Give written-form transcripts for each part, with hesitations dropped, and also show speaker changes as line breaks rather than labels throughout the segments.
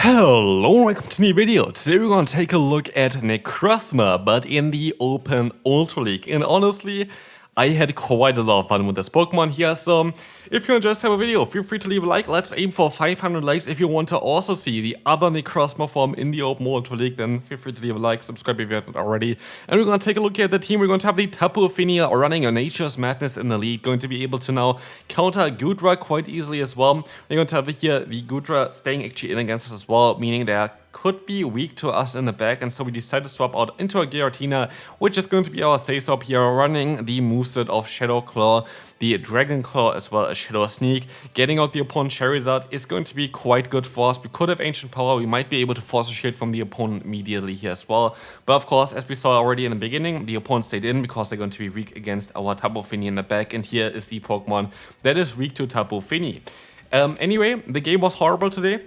Hello, welcome to a new video. Today we're gonna take a look at Necrozma, but in the open Ultra League. And honestly, I had quite a lot of fun with this Pokemon here, so if you enjoyed the video, feel free to leave a like. Let's aim for 500 likes. If you want to also see the other Necrozma form in the open Ultra League, then feel free to leave a like, subscribe if you haven't already. And we're gonna take a look at the team. We're going to have the Tapu Fini running a Nature's Madness in the lead, going to be able to now counter Goodra quite easily as well. We're going to have here the Goodra staying actually in against us as well, meaning they could be weak to us in the back, and so we decided to swap out into a Giratina, which is going to be our say-swap here, running the moveset of Shadow Claw, the Dragon Claw, as well as Shadow Sneak. Getting out the opponent Charizard is going to be quite good for us. We could have Ancient Power, we might be able to force a shield from the opponent immediately here as well. But of course, as we saw already in the beginning, the opponent stayed in because they're going to be weak against our Tapu Fini in the back, and here is the Pokemon that is weak to Tapu Fini. Anyway, the game was horrible today.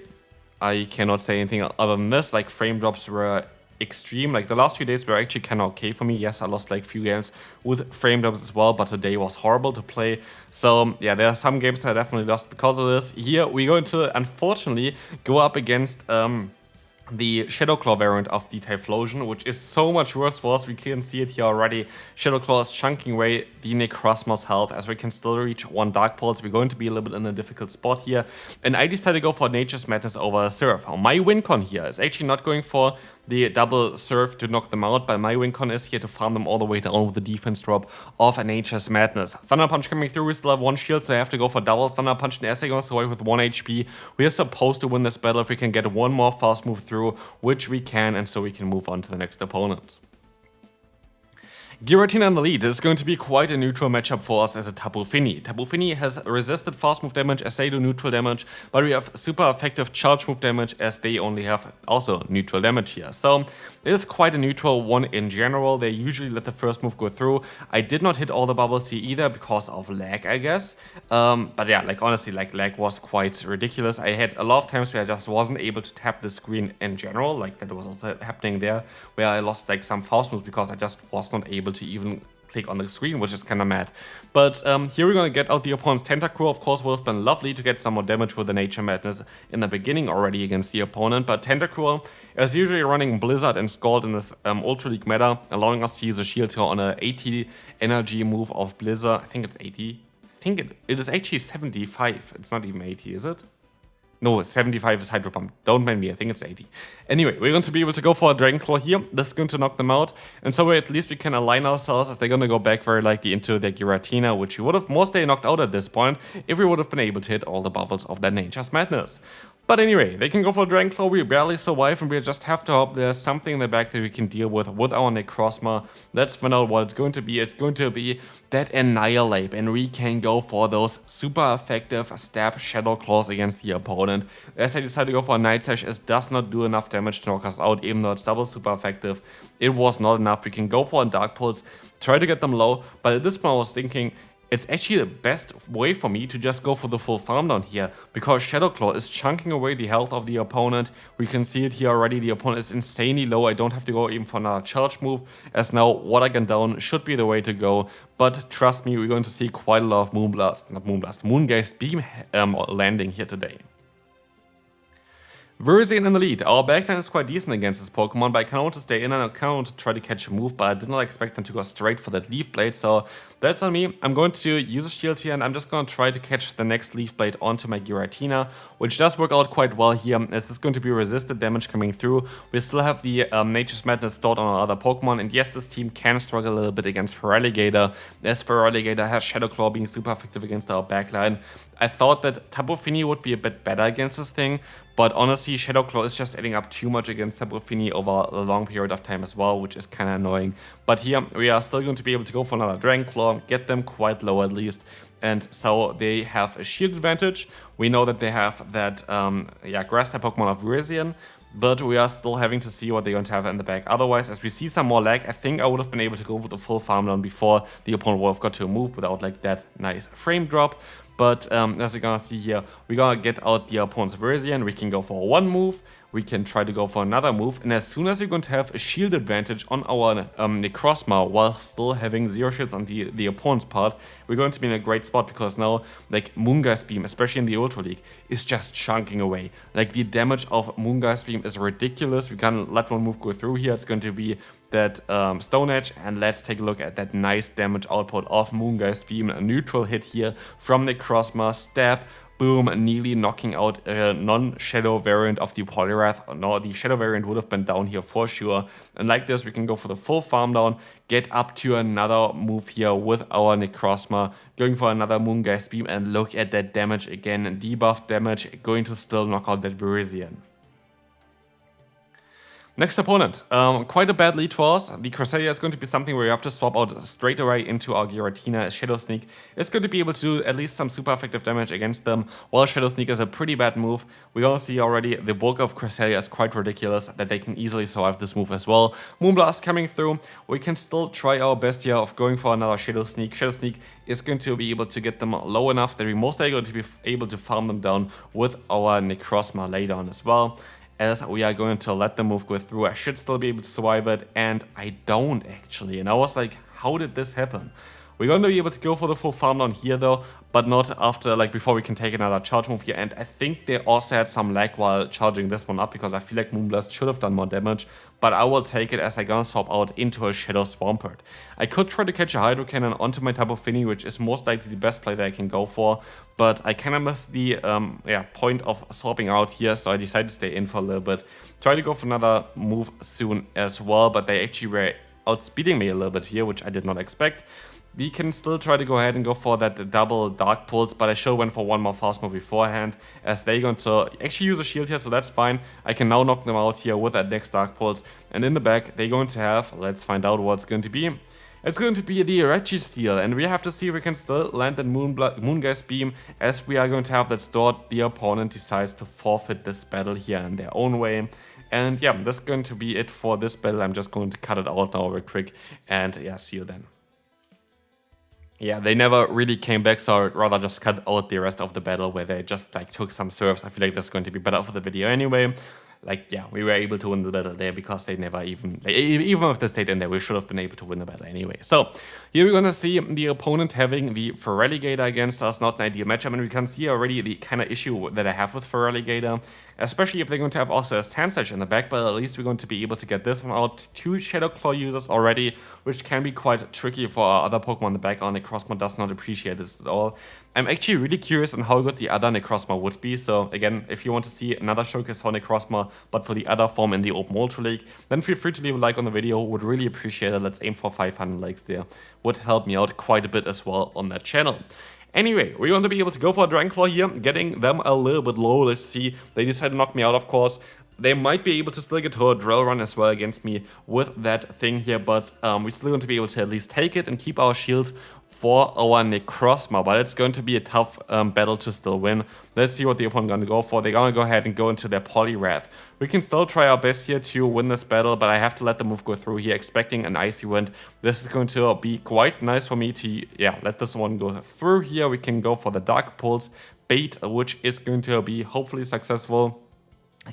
I cannot say anything other than this. Like, frame drops were extreme. Like, the last few days were actually kind of okay for me. Yes, I lost like few games with frame drops as well, but today was horrible to play. So yeah, there are some games that I definitely lost because of this. Here we're going to unfortunately go up against the Shadow Claw variant of the Typhlosion, which is so much worse for us. We can see it here already. Shadow Claw is chunking away the Necrozma's health, as we can still reach one Dark Pulse. We're going to be a little bit in a difficult spot here, and I decided to go for Nature's Madness over Surf. My win con here is actually not going for the double Surf to knock them out, but my win con is here to farm them all the way down with the defense drop of Nature's Madness. Thunder Punch coming through, we still have one shield, so I have to go for double Thunder Punch, and as he goes away with 1 HP, we are supposed to win this battle if we can get one more fast move through, which we can, and so we can move on to the next opponent. Giratina in the lead is going to be quite a neutral matchup for us as a Tapu Fini. Tapu Fini has resisted fast move damage as they do neutral damage, but we have super effective charge move damage as they only have also neutral damage here. So it is quite a neutral one in general. They usually let the first move go through. I did not hit all the bubbles here either because of lag, I guess. But yeah, like honestly, like lag was quite ridiculous. I had a lot of times where I just wasn't able to tap the screen in general, like that was also happening there, where I lost like some fast moves because I just was not able to even click on the screen, which is kind of mad. But here we're going to get out the opponent's Tentacruel. Of course, would have been lovely to get some more damage with the Nature Madness in the beginning already against the opponent, but Tentacruel is usually running Blizzard and Scald in this Ultra League meta, allowing us to use a shield here on a 80 energy move of Blizzard. I think it's 80. I think it is actually 75. It's not even 80, is it? No, 75 is Hydro Pump. Don't mind me, I think it's 80. Anyway, we're going to be able to go for a Dragon Claw here. This is going to knock them out. And so at least we can align ourselves, as they're going to go back very likely into their Giratina, which we would have mostly knocked out at this point if we would have been able to hit all the bubbles of their Nature's Madness. But anyway, they can go for Dragon Claw, we barely survive, and we just have to hope there's something in the back that we can deal with our Necrozma. Let's find out what it's going to be. It's going to be that Annihilate, and we can go for those super effective stab Shadow Claws against the opponent. As I decided to go for a Night Sash, it does not do enough damage to knock us out, even though it's double super effective. It was not enough. We can go for a Dark Pulse, try to get them low, but at this point I was thinking, it's actually the best way for me to just go for the full farm down here, because Shadow Claw is chunking away the health of the opponent. We can see it here already, the opponent is insanely low. I don't have to go even for another charge move, as now Water Gun down should be the way to go. But trust me, we're going to see quite a lot of Moongeist beam landing here today. Virizion in the lead. Our backline is quite decent against this Pokemon, but I can want to stay in and I can want to try to catch a move, but I did not expect them to go straight for that Leaf Blade, so that's on me. I'm going to use a shield here, and I'm just going to try to catch the next Leaf Blade onto my Giratina, which does work out quite well here, as it's going to be resisted damage coming through. We still have the Nature's Madness stored on our other Pokemon, and yes, this team can struggle a little bit against Feraligatr, as Feraligatr has Shadow Claw being super effective against our backline. I thought that Tapu Fini would be a bit better against this thing, but honestly, Shadow Claw is just adding up too much against Tapu Fini over a long period of time as well, which is kind of annoying. But here, we are still going to be able to go for another Dragon Claw, get them quite low at least, and so they have a shield advantage. We know that they have that Grass-type Pokemon of Virizion, but we are still having to see what they're going to have in the back. Otherwise, as we see some more lag, I think I would have been able to go with the full farm down before the opponent would have got to a move without like that nice frame drop. But as you're gonna see here, we're gonna get out the opponent's Virizion. We can go for one move. We can try to go for another move, and as soon as we're going to have a shield advantage on our Necrozma while still having 0 shields on the opponent's part, we're going to be in a great spot, because now, like, Moongeist Beam, especially in the Ultra League, is just chunking away. Like, the damage of Moongeist Beam is ridiculous. We can let one move go through here. It's going to be that Stone Edge, and let's take a look at that nice damage output of Moongeist Beam. A neutral hit here from Necrozma, stab, boom, nearly knocking out a non-shadow variant of the Poliwrath. No, the shadow variant would have been down here for sure. And like this, we can go for the full farm down, get up to another move here with our Necrozma, going for another Moongeist Beam, and look at that damage again. Debuff damage, going to still knock out that Virizion. Next opponent, quite a bad lead for us. The Cresselia is going to be something where you have to swap out straight away into our Giratina. Shadow Sneak is going to be able to do at least some super effective damage against them, while Shadow Sneak is a pretty bad move. We all see already the bulk of Cresselia is quite ridiculous, that they can easily survive this move as well. Moonblast coming through. We can still try our best here of going for another Shadow Sneak. Shadow Sneak is going to be able to get them low enough that we're most likely going to be able to farm them down with our Necrozma later on as well. As we are going to let the move go through. I should still be able to survive it, and I don't actually. And I was like, how did this happen? We're going to be able to go for the full farm down here though, but not after, like, before we can take another charge move here. And I think they also had some lag while charging this one up, because I feel like Moonblast should have done more damage, but I will take it as I gonna swap out into a Shadow Swampert. I could try to catch a Hydro Cannon onto my Tapu Fini, which is most likely the best play that I can go for, but I kind of missed the point of swapping out here, so I decided to stay in for a little bit. Try to go for another move soon as well, but they actually were outspeeding me a little bit here, which I did not expect. We can still try to go ahead and go for that double Dark Pulse, but I should have went for one more fast move beforehand, as they're going to actually use a shield here, so that's fine. I can now knock them out here with that next Dark Pulse, and in the back they're going to have, let's find out what it's going to be. It's going to be the Registeel, and we have to see if we can still land that Moongeist Beam, as we are going to have that stored. The opponent decides to forfeit this battle here in their own way. And yeah, that's going to be it for this battle. I'm just going to cut it out now real quick, and yeah, see you then. Yeah, they never really came back, so I'd rather just cut out the rest of the battle where they just like took some serves. I feel like that's going to be better for the video anyway. Like, yeah, we were able to win the battle there because they never even if they stayed in there, we should have been able to win the battle anyway. So here we're gonna see the opponent having the Feraligatr against us, not an ideal matchup, and we can see already the kind of issue that I have with Feraligatr, especially if they're going to have also a Sandslash in the back, but at least we're going to be able to get this one out. 2 Shadow Claw users already, which can be quite tricky for our other Pokemon in the back. Our Necrozma does not appreciate this at all. I'm actually really curious on how good the other Necrozma would be, so again, if you want to see another showcase for Necrozma, but for the other form in the Open Ultra League, then feel free to leave a like on the video, would really appreciate it. Let's aim for 500 likes there, would help me out quite a bit as well on that channel. Anyway, we're going to be able to go for a Dragon Claw here, getting them a little bit low. Let's see, they decided to knock me out, of course. They might be able to still get to a drill run as well against me with that thing here, but we're still going to be able to at least take it and keep our shields for our Necrozma, but it's going to be a tough battle to still win. Let's see what the opponent going to go for. They're going to go ahead and go into their Poliwrath. We can still try our best here to win this battle, but I have to let the move go through here, expecting an Icy Wind. This is going to be quite nice for me to, yeah, let this one go through here. We can go for the Dark Pulse bait, which is going to be hopefully successful.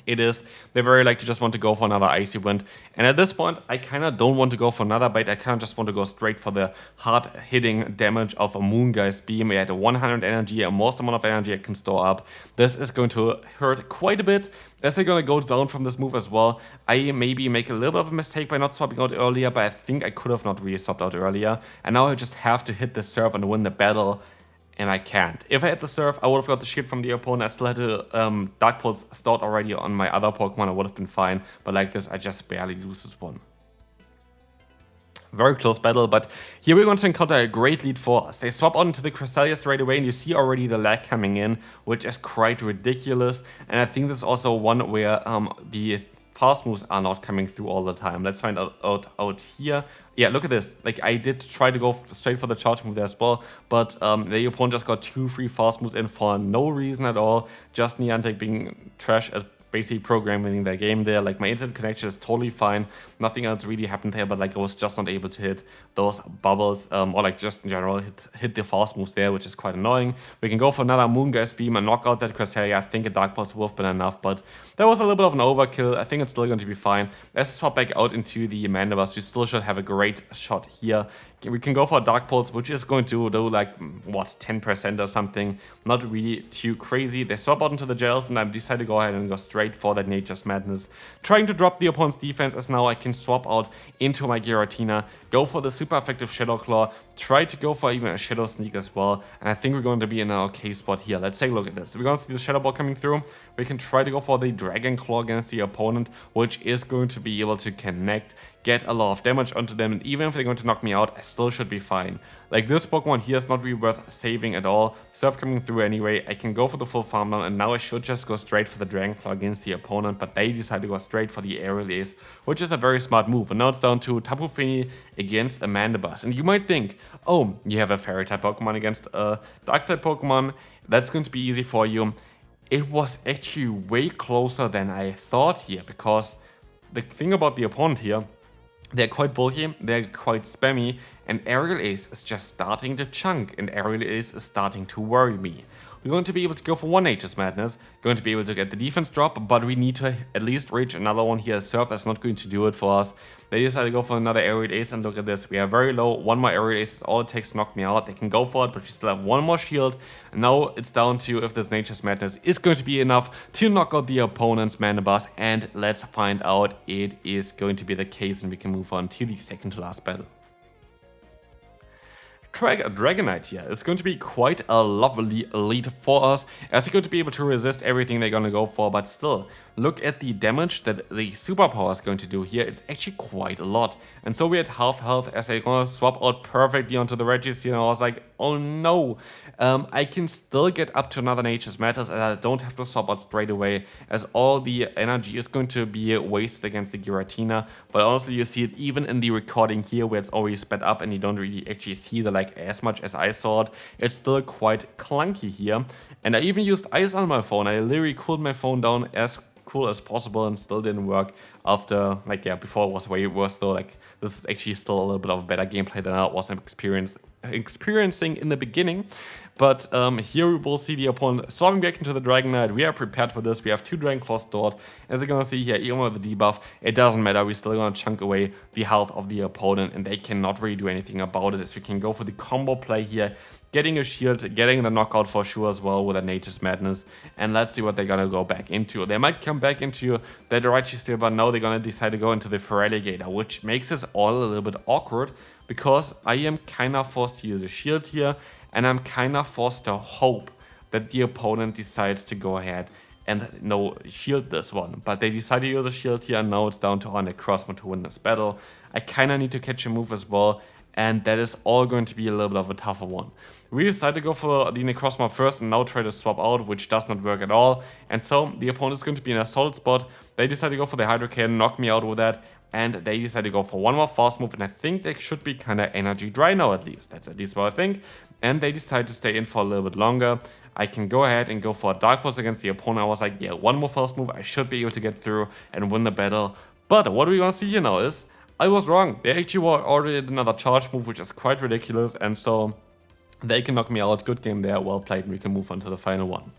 It is. They very likely just want to go for another Icy Wind. And at this point, I kind of don't want to go for another bait. I kind of just want to go straight for the hard-hitting damage of a Moongeist Beam. We had 100 energy, a most amount of energy I can store up. This is going to hurt quite a bit, as they're going to go down from this move as well. I maybe make a little bit of a mistake by not swapping out earlier, but I think I could have not really swapped out earlier. And now I just have to hit the serve and win the battle. And I can't. If I had the Surf, I would have got the shield from the opponent. I still had a Dark Pulse stored already on my other Pokemon. I would have been fine. But like this, I just barely lose this one. Very close battle, but here we're going to encounter a great lead for us. They swap on into the Cresselia straight away, and you see already the lag coming in, which is quite ridiculous. And I think this is also one where the fast moves are not coming through all the time. Let's find out here. Yeah, look at this. Like, I did try to go straight for the charge move there as well, but the opponent just got 2 free fast moves in for no reason at all. Just Niantic being trash at basically programming their game there. Like my internet connection is totally fine. Nothing else really happened there, but like I was just not able to hit those bubbles, or like just in general hit the fast moves there, which is quite annoying. We can go for another Moongeist beam and knock out that Cresselia. I think a Dark Pulse would have been enough, but that was a little bit of an overkill. I think it's still going to be fine. Let's swap back out into the Mandibuzz. We still should have a great shot here. We can go for a Dark Pulse, which is going to do like, what, 10% or something. Not really too crazy. They swap out into the gels, and I decided to go ahead and go straight for that Nature's Madness. Trying to drop the opponent's defense, as now I can swap out into my Giratina, go for the super effective Shadow Claw, try to go for even a Shadow Sneak as well, and I think we're going to be in an okay spot here. Let's take a look at this. We're going to see the Shadow Ball coming through. We can try to go for the Dragon Claw against the opponent, which is going to be able to connect, get a lot of damage onto them, and even if they're going to knock me out, I still should be fine. Like, this Pokemon here is not really worth saving at all. Surf coming through anyway, I can go for the full farm down, and now I should just go straight for the Dragon Claw against the opponent, but they decide to go straight for the Aerial Ace, which is a very smart move. And now it's down to Tapu Fini against a Mandibuzz. And you might think, oh, you have a Fairy-type Pokemon against a Dark-type Pokemon, that's going to be easy for you. It was actually way closer than I thought here, because the thing about the opponent here, they're quite bulky, they're quite spammy, and Aerial Ace is just starting to chunk, and Aerial Ace is starting to worry me. We're going to be able to go for one Nature's Madness, going to be able to get the defense drop, but we need to at least reach another one here. Surf is not going to do it for us. They decide to go for another Aerial Ace, and look at this. We are very low. One more Aerial Ace is all it takes to knock me out. They can go for it, but we still have one more shield. And now it's down to if this Nature's Madness is going to be enough to knock out the opponent's Mandibuzz, and let's find out it is going to be the case, and we can move on to the second to last battle. Dragonite here. It's going to be quite a lovely lead for us, as we're going to be able to resist everything they're going to go for, but still, look at the damage that the superpower is going to do here. It's actually quite a lot. And so we're at half health as they're going to swap out perfectly onto the Regis here, and I was like, oh no. I can still get up to another Nature's Madness, and I don't have to swap out straight away, as all the energy is going to be wasted against the Giratina. But honestly, you see it even in the recording here, where it's already sped up and you don't really actually see the as much as I saw it. It's still quite clunky here, and I even used ice on my phone. I literally cooled my phone down as cool as possible and still didn't work after, like, yeah, before it was way worse though. Like, this is actually still a little bit of better gameplay than I was experiencing in the beginning. But here we will see the opponent swapping back into the Dragonite. We are prepared for this. We have two Dragon Claws stored. As you're gonna see here, even with the debuff, it doesn't matter. We're still gonna chunk away the health of the opponent, and they cannot really do anything about it, as we can go for the combo play here, getting a shield, getting the knockout for sure as well with a Nature's Madness. And let's see what they're gonna go back into. They might come back into the Dorichi still, but now they're gonna decide to go into the Feraligatr, which makes this all a little bit awkward, because I am kind of forced to use a shield here, and I'm kind of forced to hope that the opponent decides to go ahead and no shield this one. But they decide to use a shield here, and now it's down to our Necrozma to win this battle. I kind of need to catch a move as well, and that is all going to be a little bit of a tougher one. We decide to go for the Necrozma first and now try to swap out, which does not work at all. And so the opponent is going to be in a solid spot. They decide to go for the Hydro Cannon, knock me out with that, and they decide to go for one more fast move, and I think they should be kind of energy dry now at least. That's at least what I think. And they decide to stay in for a little bit longer. I can go ahead and go for a Dark Pulse against the opponent. I was like, yeah, one more fast move, I should be able to get through and win the battle. But what we're gonna see here now is, I was wrong. They actually already did another charge move, which is quite ridiculous, and so they can knock me out. Good game there, well played, and we can move on to the final one.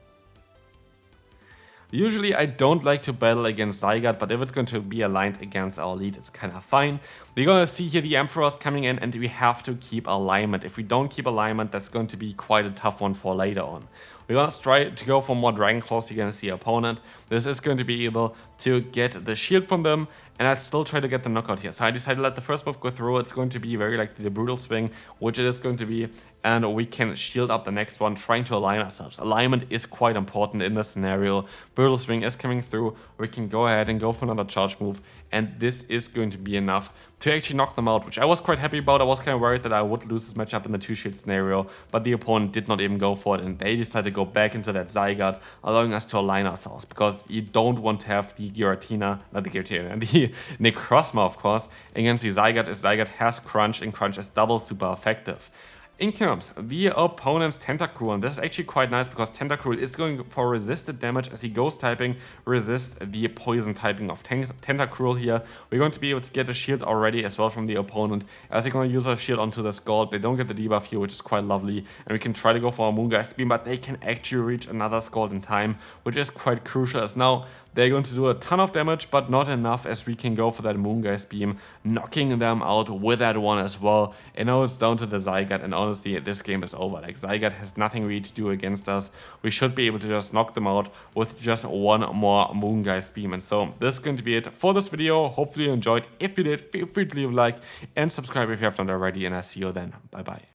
Usually I don't like to battle against Zygarde, but if it's going to be aligned against our lead, it's kind of fine. We're going to see here the Emperor's coming in, and we have to keep alignment. If we don't keep alignment, that's going to be quite a tough one for later on. We're going to try to go for more Dragon Claws against the opponent. This is going to be able to get the shield from them, and I still try to get the knockout here. So I decided to let the first move go through. It's going to be very likely the Brutal Swing, which it is going to be, and we can shield up the next one, trying to align ourselves. Alignment is quite important in this scenario. Brutal Swing is coming through. We can go ahead and go for another charge move, and this is going to be enough to actually knock them out, which I was quite happy about. I was kind of worried that I would lose this matchup in the two-shield scenario, but the opponent did not even go for it, and they decided to go back into that Zygarde, allowing us to align ourselves, because you don't want to have the Giratina, not the Giratina, the Necrozma, of course, against the Zygarde, as Zygarde has Crunch, and Crunch is double super effective. In comes the opponent's Tentacruel, and this is actually quite nice because Tentacruel is going for resisted damage as he Ghost typing, resist the poison typing of Tentacruel here. We're going to be able to get a shield already as well from the opponent as they're going to use a shield onto the Scald. They don't get the debuff here, which is quite lovely, and we can try to go for a Moongeist beam, but they can actually reach another Scald in time, which is quite crucial as now they're going to do a ton of damage, but not enough as we can go for that Moongeist beam, knocking them out with that one as well. And now it's down to the Zygarde, and honestly, this game is over. Like, Zygarde has nothing really to do against us. We should be able to just knock them out with just one more Moongeist beam. And so this is going to be it for this video. Hopefully you enjoyed. If you did, feel free to leave a like and subscribe if you have not already, and I'll see you then. Bye bye.